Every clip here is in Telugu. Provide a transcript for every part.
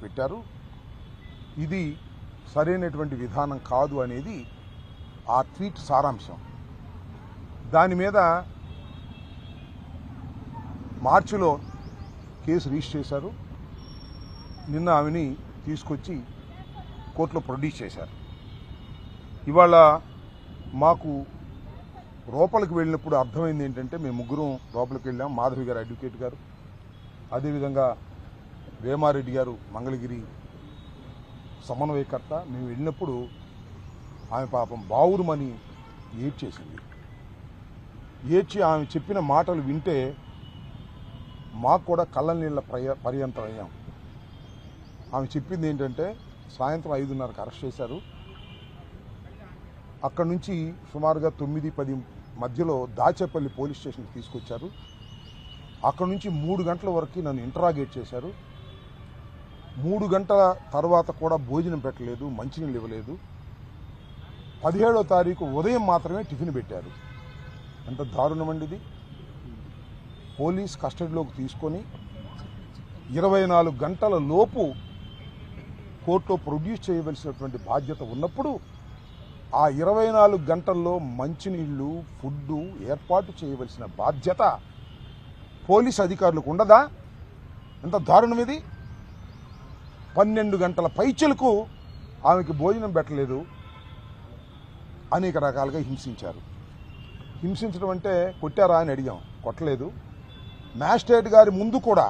పెట్టారు, ఇది సరైనటువంటి విధానం కాదు అనేది ఆ ట్వీట్ సారాంశం. దాని మీద మార్చిలో కేసు రిజిస్టర్ చేశారు. నిన్న ఆమెని తీసుకొచ్చి కోర్టులో ప్రొడ్యూస్ చేశారు. ఇవాళ మాకు లోపలికి వెళ్ళినప్పుడు అర్థమైంది ఏంటంటే, మేము ముగ్గురం లోపలికి వెళ్ళాం. మాధవి గారు అడ్వకేట్ గారు, అదేవిధంగా వేమారెడ్డి గారు మంగళగిరి సమన్వయకర్త. మేము వెళ్ళినప్పుడు ఆమె పాపం బావురుమని ఏడ్చేసింది. ఏడ్చి ఆమె చెప్పిన మాటలు వింటే మాకు కూడా కళ్ళ నీళ్ళ పర్యంతం అయ్యాం. ఆమె చెప్పింది ఏంటంటే, సాయంత్రం 5:30కి అరెస్ట్ చేశారు. అక్కడి నుంచి సుమారుగా 9-10 మధ్యలో దాచేపల్లి పోలీస్ స్టేషన్కి తీసుకొచ్చారు. అక్కడి నుంచి 3 గంటల వరకు నన్ను ఇంటరాగేట్ చేశారు. 3 గంటల తర్వాత కూడా భోజనం పెట్టలేదు, మంచినీళ్ళు ఇవ్వలేదు. 17వ తారీఖు ఉదయం మాత్రమే టిఫిన్ పెట్టారు. ఎంత దారుణమండి ఇది. పోలీస్ కస్టడీలోకి తీసుకొని 24 గంటల లోపు కోర్టులో ప్రొడ్యూస్ చేయవలసినటువంటి బాధ్యత ఉన్నప్పుడు ఆ 24 గంటల్లో మంచినీళ్లు, ఫుడ్డు ఏర్పాటు చేయవలసిన బాధ్యత పోలీస్ అధికారులకు ఉండదా? ఎంత దారుణం ఇది. 12 గంటల పైచలకు ఆమెకి భోజనం పెట్టలేదు. అనేక రకాలుగా హింసించారు. హింసించడం అంటే కొట్టారా అని అడిగాం, కొట్టలేదు. మ్యాజిస్ట్రేట్ గారి ముందు కూడా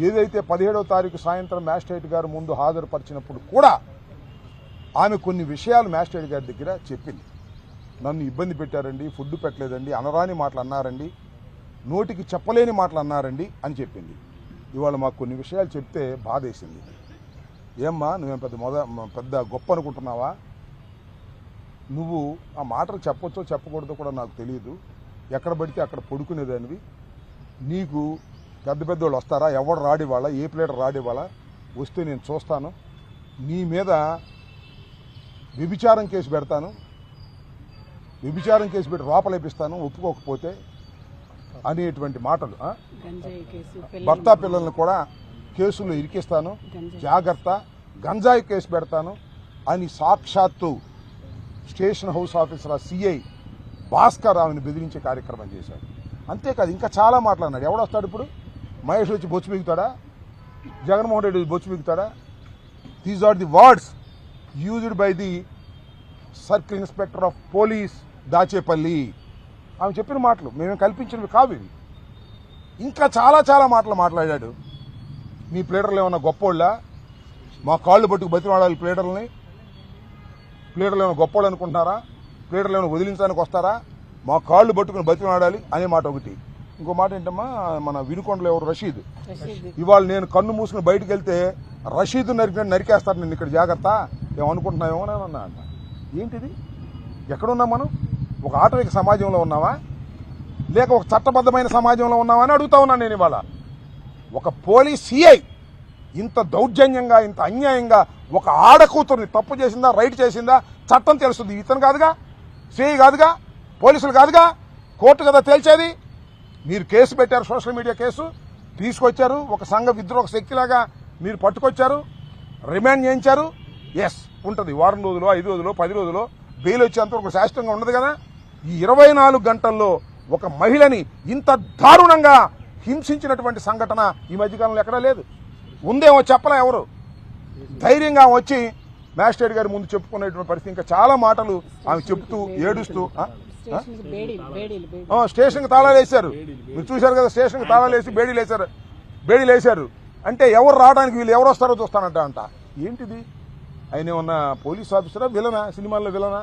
ఏదైతే 17వ తారీఖు సాయంత్రం మ్యాజిస్ట్రేట్ గారి ముందు హాజరుపరిచినప్పుడు కూడా ఆమె కొన్ని విషయాలు మ్యాజిస్ట్రేట్ గారి దగ్గర చెప్పింది. నన్ను ఇబ్బంది పెట్టారండి, ఫుడ్ పెట్టలేదండి, అనరాని మాటలు అన్నారండి, నోటికి చెప్పలేని మాటలు అన్నారండి అని చెప్పింది. ఇవాళ మాకు కొన్ని విషయాలు చెప్తే బాధేసింది. ఏమ్మా నువ్వేం పెద్ద గొప్ప అనుకుంటున్నావా? నువ్వు ఆ మాటలు చెప్పొచ్చో చెప్పకూడదో కూడా నాకు తెలియదు. ఎక్కడ పడితే అక్కడ పడుకునేదానివి. నీకు పెద్ద పెద్దోళ్ళు వస్తారా? ఎవడు రాడివాళ్ళ, ఏ ప్లేటర్ రాడివాళ్ళ? వస్తే నేను చూస్తాను. నీ మీద వ్యభిచారం కేసు పెడతాను, వ్యభిచారం కేసు పెట్టి లోపలేపిస్తాను ఒప్పుకోకపోతే అనేటువంటి మాటలు. భర్త పిల్లల్ని కూడా కేసుల్లో ఇరికిస్తాను, జాగ్రత్త, గంజాయి కేసు పెడతాను అని సాక్షాత్తు station house officer CI Bhaskar ఆమెను బెదిరించే కార్యక్రమం చేశాడు. అంతేకాదు ఇంకా చాలా మాట్లాడినాడు. ఎవడొస్తాడు ఇప్పుడు? మహేష్ వచ్చి బొచ్చు మిగుతాడా? జగన్మోహన్ రెడ్డి వచ్చి బొచ్చు మిగుతాడా? These are the words used by the circle inspector of police Dachepalli. ఆమె చెప్పిన మాటలు మేమేం కల్పించినవి కావు ఇవి. ఇంకా చాలా చాలా మాటలు మాట్లాడాడు. మీ ప్లేడర్లు ఏమన్నా గొప్పోళ్ళ? మా కాళ్ళు పట్టుకు బతిమాడాలి ప్లేడర్లని? ప్లేడర్లు ఏమైనా గొప్పోళ్ళు అనుకుంటున్నారా? ప్లేడర్లు ఏమైనా వదిలించడానికి వస్తారా? మా కాళ్ళు పట్టుకుని బతిమాడాలి అనే మాట ఒకటి. ఇంకో మాట ఏంటమ్మా, మన వినుకొండలో ఎవరు రషీద్, ఇవాళ నేను కన్ను మూసుకుని బయటకు వెళ్తే రషీద్ నరికేస్తారు నేను ఇక్కడ, జాగ్రత్త, ఏమనుకుంటున్నావేమో అన్నా అంట. ఏంటిది? ఎక్కడున్నాం మనం? ఒక ఆటవిక సమాజంలో ఉన్నావా లేక ఒక చట్టబద్ధమైన సమాజంలో ఉన్నావా అని అడుగుతా ఉన్నాను నేను. ఇవాళ ఒక పోలీస్ సిఐ ఇంత దౌర్జన్యంగా, ఇంత అన్యాయంగా ఒక ఆడకూతుర్ని తప్పు చేసిందా, రైట్ చేసిందా చట్టం తెలుస్తుంది. ఇతను కాదుగా, సిఐ కాదుగా, పోలీసులు కాదుగా, కోర్టు కదా తేల్చేది. మీరు కేసు పెట్టారు, సోషల్ మీడియా కేసు తీసుకొచ్చారు, ఒక సంఘ విద్రోహ శక్తిలాగా మీరు పట్టుకొచ్చారు, రిమాండ్ చేయించారు. ఎస్ ఉంటుంది, వారం రోజులు, 5 రోజులు, 10 రోజులు బెయిల్ వచ్చేంతవరకు శాశ్వతంగా ఉండదు కదా. ఈ 24 గంటల్లో ఒక మహిళని ఇంత దారుణంగా హింసించినటువంటి సంఘటన ఈ మధ్యకాలంలో ఎక్కడా లేదు. ఉందేమో చెప్పలే ఎవరు. ధైర్యంగా వచ్చి మ్యాజిస్ట్రేట్ గారి ముందు చెప్పుకునేటువంటి పరిస్థితి. ఇంకా చాలా మాటలు ఆమె చెప్తూ ఏడుస్తూ స్టేషన్కి తాళాలు వేశారు. మీరు చూశారు కదా, స్టేషన్కి తాళాలు వేసి బేడీలు వేశారు. అంటే ఎవరు రావడానికి వీళ్ళు ఎవరు వస్తారో చూస్తానంట అంట. ఏంటిది? ఆయన ఏమన్నా పోలీస్ ఆఫీసరా, విలనా? సినిమాల్లో విలనా?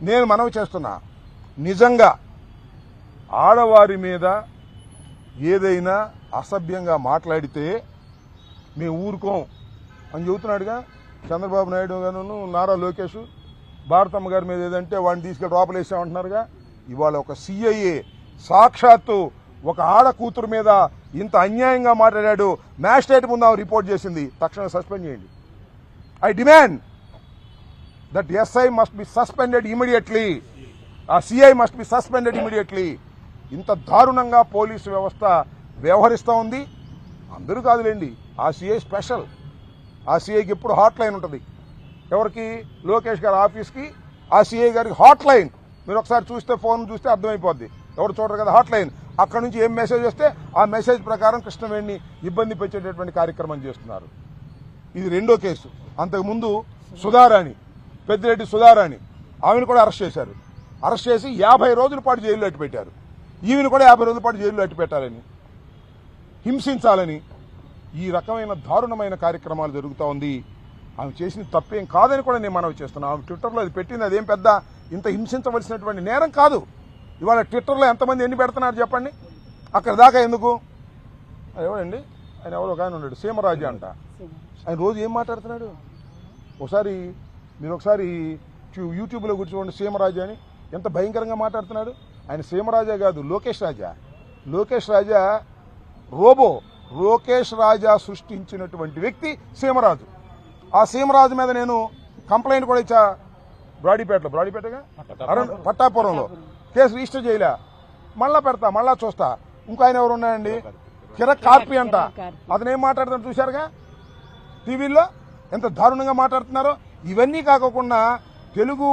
నేను మనవి చేస్తున్నా, నిజంగా ఆడవారి మీద ఏదైనా అసభ్యంగా మాట్లాడితే మేము ఊరుకోం అని చెబుతున్నాడుగా చంద్రబాబు నాయుడు గారు, నారా లోకేష్. భారతమ్మ గారి మీద ఏదంటే వాడిని తీసుకెళ్లి లోపలేసామంటున్నారుగా. ఇవాళ ఒక సిఐఏ సాక్షాత్తు ఒక ఆడ కూతురు మీద ఇంత అన్యాయంగా మాట్లాడాడు, మ్యాజిస్ట్రేట్ ముందు ఆమె రిపోర్ట్ చేసింది. తక్షణం సస్పెండ్ చేయండి. I demand that SI must be suspended immediately. ఆ CI must be suspended immediately. ఇంత దారుణంగా పోలీసు వ్యవస్థ వ్యవహరిస్తూ ఉంది. అందరూ కాదులేండి, ఆ సిఐ స్పెషల్. ఆ సిఐకి ఎప్పుడు హాట్ లైన్ ఉంటుంది. ఎవరికి? లోకేష్ గారి ఆఫీస్కి ఆ సిఐ గారికి హాట్ లైన్. మీరు ఒకసారి చూస్తే, ఫోన్ చూస్తే అర్థమైపోద్ది. ఎవరు చూడరు కదా, హాట్ లైన్. అక్కడ నుంచి ఏం మెసేజ్ వస్తే ఆ మెసేజ్ ప్రకారం కృష్ణవేణిని ఇబ్బంది పెట్టేటటువంటి కార్యక్రమం చేస్తున్నారు. ఇది రెండో కేసు. అంతకుముందు సుధారాణి, పెద్దిరెడ్డి సుధారాణి, ఆమెను కూడా అరెస్ట్ చేశారు. అరెస్ట్ చేసి 50 రోజుల పాటు జైల్లో అట్టు పెట్టారు. ఈమెను కూడా 50 రోజుల పాటు జైల్లో అట్టు పెట్టాలని, హింసించాలని ఈ రకమైన దారుణమైన కార్యక్రమాలు జరుగుతూ ఉంది. ఆమె చేసిన తప్పేం కాదని కూడా నేను మనవి చేస్తున్నాను. ఆమె ట్విట్టర్లో అది పెట్టింది, అదేం పెద్ద ఇంత హింసించవలసినటువంటి నేరం కాదు. ఇవాళ ట్విట్టర్లో ఎంతమంది ఎన్ని పెడుతున్నారు చెప్పండి? అక్కడ దాకా ఎందుకు? ఎవడండి ఆయన? ఎవరు ఒక ఆయన ఉన్నాడు, సీమరాజా అంట. ఆయన రోజు ఏం మాట్లాడుతున్నాడు? మీరు ఒకసారి యూట్యూబ్లో కూర్చోండి, సీమరాజా అని ఎంత భయంకరంగా మాట్లాడుతున్నాడు. ఆయన సీమరాజా కాదు, లోకేష్ రాజా. లోకేష్ రాజా రోబో. లోకేష్ రాజా సృష్టించినటువంటి వ్యక్తి సీమరాజు. ఆ సీమరాజు మీద నేను కంప్లైంట్ కూడా ఇచ్చా. బ్రాడీపేటగా పట్టాపురంలో కేసు రిజిస్టర్ చేయలే. మళ్ళా పెడతా, మళ్ళా చూస్తా. ఇంకో ఆయన ఎవరు ఉన్నాయండి, కిరక్ కార్పి అంట. అతనేం మాట్లాడుతున్నాడు చూశారుగా టీవీల్లో, ఎంత దారుణంగా మాట్లాడుతున్నారో. ఇవన్నీ కాకుండా తెలుగు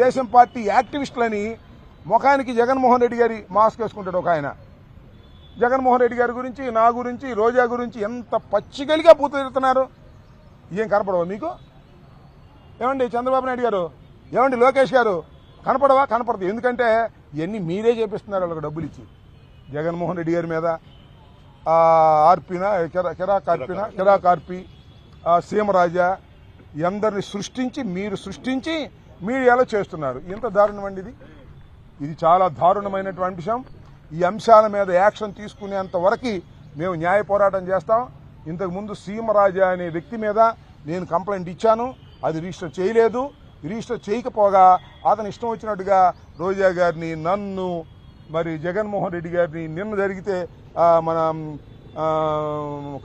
దేశం పార్టీ యాక్టివిస్టులని ముఖానికి జగన్మోహన్ రెడ్డి గారి మాస్క్ వేసుకుంటాడు ఒక ఆయన. జగన్మోహన్ రెడ్డి గారి గురించి, నా గురించి, రోజా గురించి ఎంత పచ్చిగలిగా పూతుతున్నారు. ఏం కనపడవా మీకు? ఏమండి చంద్రబాబు నాయుడు గారు, ఏమండి లోకేష్ గారు, కనపడవా? కనపడదు. ఎందుకంటే ఇవన్నీ మీరే చేపిస్తున్నారు వాళ్ళకి డబ్బులు ఇచ్చి. జగన్మోహన్ రెడ్డి గారి మీద కిరాక్ ఆర్పి, సీమరాజా అందరిని సృష్టించి మీడియాలో చేస్తున్నారు. ఎంత దారుణం అండి ఇది చాలా దారుణమైనటువంటి అంశం. ఈ అంశాల మీద యాక్షన్ తీసుకునేంత వరకు మేము న్యాయ పోరాటం చేస్తాం. ఇంతకుముందు సీమరాజా అనే వ్యక్తి మీద నేను కంప్లైంట్ ఇచ్చాను, అది రిజిస్టర్ చేయలేదు. రిజిస్టర్ చేయకపోగా అతను ఇష్టం వచ్చినట్టుగా రోజా గారిని, నన్ను, మరి జగన్మోహన్ రెడ్డి గారిని, నిన్న జరిగితే మన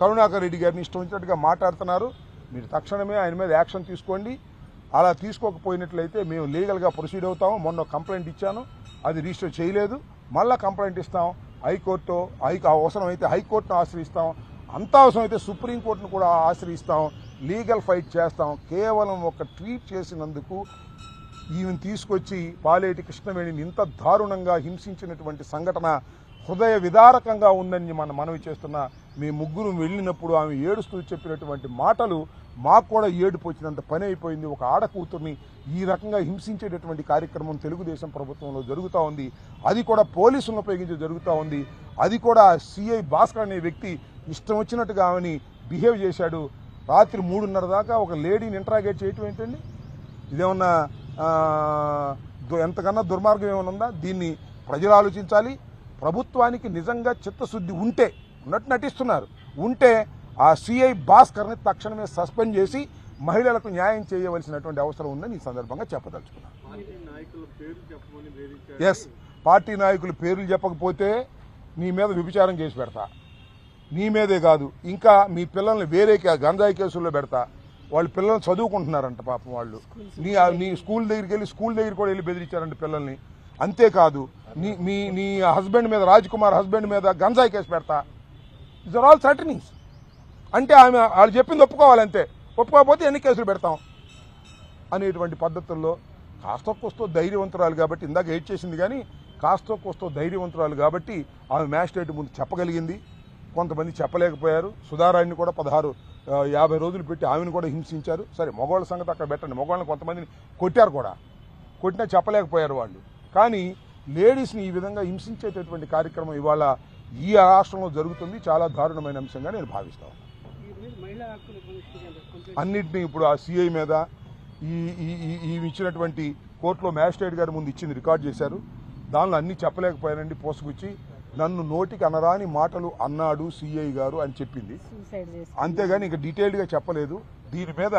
కరుణాకర్ రెడ్డి గారిని ఇష్టం వచ్చినట్టుగా మాట్లాడుతున్నారు. మీరు తక్షణమే ఆయన మీద యాక్షన్ తీసుకోండి. అలా తీసుకోకపోయినట్లయితే మేము లీగల్గా ప్రొసీడ్ అవుతాము. మొన్న కంప్లైంట్ ఇచ్చాను, అది రిజిస్టర్ చేయలేదు. మళ్ళా కంప్లైంట్ ఇస్తాం. హైకోర్టు అవసరమైతే హైకోర్టును ఆశ్రయిస్తాం, అంత అవసరమైతే సుప్రీంకోర్టును కూడా ఆశ్రయిస్తాం. లీగల్ ఫైట్ చేస్తాం. కేవలం ఒక ట్వీట్ చేసినందుకు ఈమెను తీసుకొచ్చి పాలేటి కృష్ణవేణిని ఇంత దారుణంగా హింసించినటువంటి సంఘటన హృదయ విదారకంగా ఉందని మనవి చేస్తున్నా. మీ ముగ్గురు వెళ్ళినప్పుడు ఆమె ఏడుస్తూ చెప్పినటువంటి మాటలు మాకు కూడా ఏడుపు వచ్చినంత పని అయిపోయింది. ఒక ఆడకూతుర్ని ఈ రకంగా హింసించేటటువంటి కార్యక్రమం తెలుగుదేశం ప్రభుత్వంలో జరుగుతూ ఉంది. అది కూడా పోలీసులను ఉపయోగించి జరుగుతూ ఉంది. అది కూడా సిఐ భాస్కర్ అనే వ్యక్తి ఇష్టం వచ్చినట్టుగా ఆమెని బిహేవ్ చేశాడు. రాత్రి 3:30 దాకా ఒక లేడీని ఇంటరాగేట్ చేయటం ఏంటండి? ఇదేమన్నా ఎంతకన్నా దుర్మార్గం ఏమైనా ఉందా? దీన్ని ప్రజలు ఆలోచించాలి. ప్రభుత్వానికి నిజంగా చిత్తశుద్ధి ఉంటే, ఉన్నట్టు నటిస్తున్నారు, ఉంటే ఆ సిఐ భాస్కర్ని తక్షణమే సస్పెండ్ చేసి మహిళలకు న్యాయం చేయవలసినటువంటి అవసరం ఉందని ఈ సందర్భంగా చెప్పదలుచుకున్నాను. ఎస్, పార్టీ నాయకుల పేర్లు చెప్పకపోతే నీ మీద వ్యభిచారం కేసు పెడతా. నీ మీదే కాదు, ఇంకా మీ పిల్లల్ని వేరే గంజాయి కేసుల్లో పెడతా. వాళ్ళు పిల్లల్ని చదువుకుంటున్నారంట పాపం. వాళ్ళు నీ స్కూల్ దగ్గర కూడా వెళ్ళి బెదిరించారంట పిల్లల్ని. అంతేకాదు నీ హస్బెండ్ మీద, రాజ్ కుమార్ హస్బెండ్ మీద గంజాయి కేసు పెడతా. It's are all certain things. అంటే వాళ్ళు చెప్పింది ఒప్పుకోవాలంతే. ఒప్పుకోకపోతే ఎన్ని కేసులు పెడతాం అనేటువంటి పద్ధతుల్లో కాస్త కోస్తో ధైర్యవంతురాలు కాబట్టి, ఇందాక ఎయిట్ చేసింది కానీ కాస్త కోస్తో ధైర్యవంతురాలు కాబట్టి ఆమె మ్యాజిస్ట్రేట్ ముందు చెప్పగలిగింది. కొంతమంది చెప్పలేకపోయారు. సుధారాణిని కూడా 50 రోజులు పెట్టి ఆమెను కూడా హింసించారు. సరే, మగవాళ్ళ సంగతి అక్కడ పెట్టండి. మగవాళ్ళని కొంతమందిని కొట్టారు కూడా, కొట్టినా చెప్పలేకపోయారు వాళ్ళు. కానీ లేడీస్ని ఈ విధంగా హింసించేటటువంటి కార్యక్రమం ఇవాళ ఈ రాష్ట్రంలో జరుగుతుంది. చాలా దారుణమైన అంశంగా నేను భావిస్తాను. అన్నింటినీ ఇప్పుడు ఆ సిఐ మీద ఈ ఇచ్చినటువంటి కోర్టులో మ్యాజిస్ట్రేట్ గారి ముందు ఇచ్చింది రికార్డ్ చేశారు. దానిలో అన్నీ చెప్పలేకపోయానండి. పోసుకొచ్చి నన్ను నోటికి అనరాని మాటలు అన్నాడు సిఐ గారు అని చెప్పింది. అంతేగాని ఇక డీటెయిల్డ్గా చెప్పలేదు. దీని మీద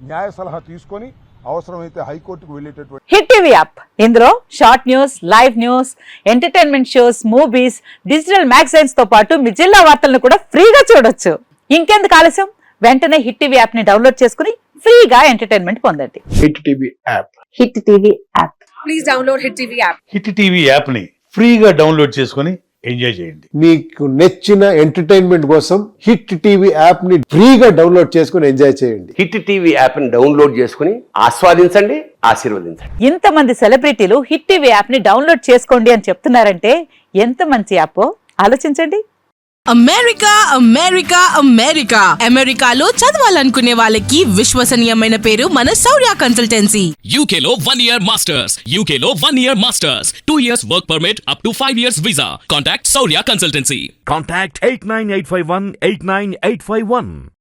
న్యాయ సలహా తీసుకొని అవసరమైతే హైకోర్టుకు వెళ్ళేటటువంటి హిట్ టీవీ యాప్, ఇందులో short news, live news, entertainment shows, movies, digital magazines తో పాటు మీ జిల్లా వార్తలను కూడా ఫ్రీగా చూడొచ్చు. ఇంకెందుకు ఆలస్యం, వెంటనే హిట్ టీవీ యాప్ ని డౌన్లోడ్ చేసుకుని ఫ్రీగా ఎంటర్టైన్మెంట్ పొందండి. Hit TV app, hit TV app, please download hit TV app. Hit TV app ని ఫ్రీగా డౌన్లోడ్ చేసుకుని ఎంజాయ్ చేయండి. మీకు నచ్చిన ఎంటర్టైన్మెంట్ కోసం హిట్ టీవీ యాప్ ని ఫ్రీగా డౌన్లోడ్ చేసుకుని ఎంజాయ్ చేయండి. హిట్ టీవీ యాప్ని డౌన్లోడ్ చేసుకుని ఆస్వాదించండి, ఆశీర్వదించండి. ఇంతమంది సెలబ్రిటీలు హిట్ టీవీ యాప్ ని డౌన్లోడ్ చేసుకోండి అని చెప్తున్నారంటే ఎంత మంచి యాప్ ఆలోచించండి. అమెరికా అమెరికా అమెరికా అమెరికాలో చదవాలనుకునే వాళ్ళకి విశ్వసనీయమైన పేరు మన శౌర్య consultancy. UK Law 1 Year Masters. UK Law 1 Year Masters. 2 years work permit up to 5 years visa. Contact Saurya Consultancy. Contact 89851 89851.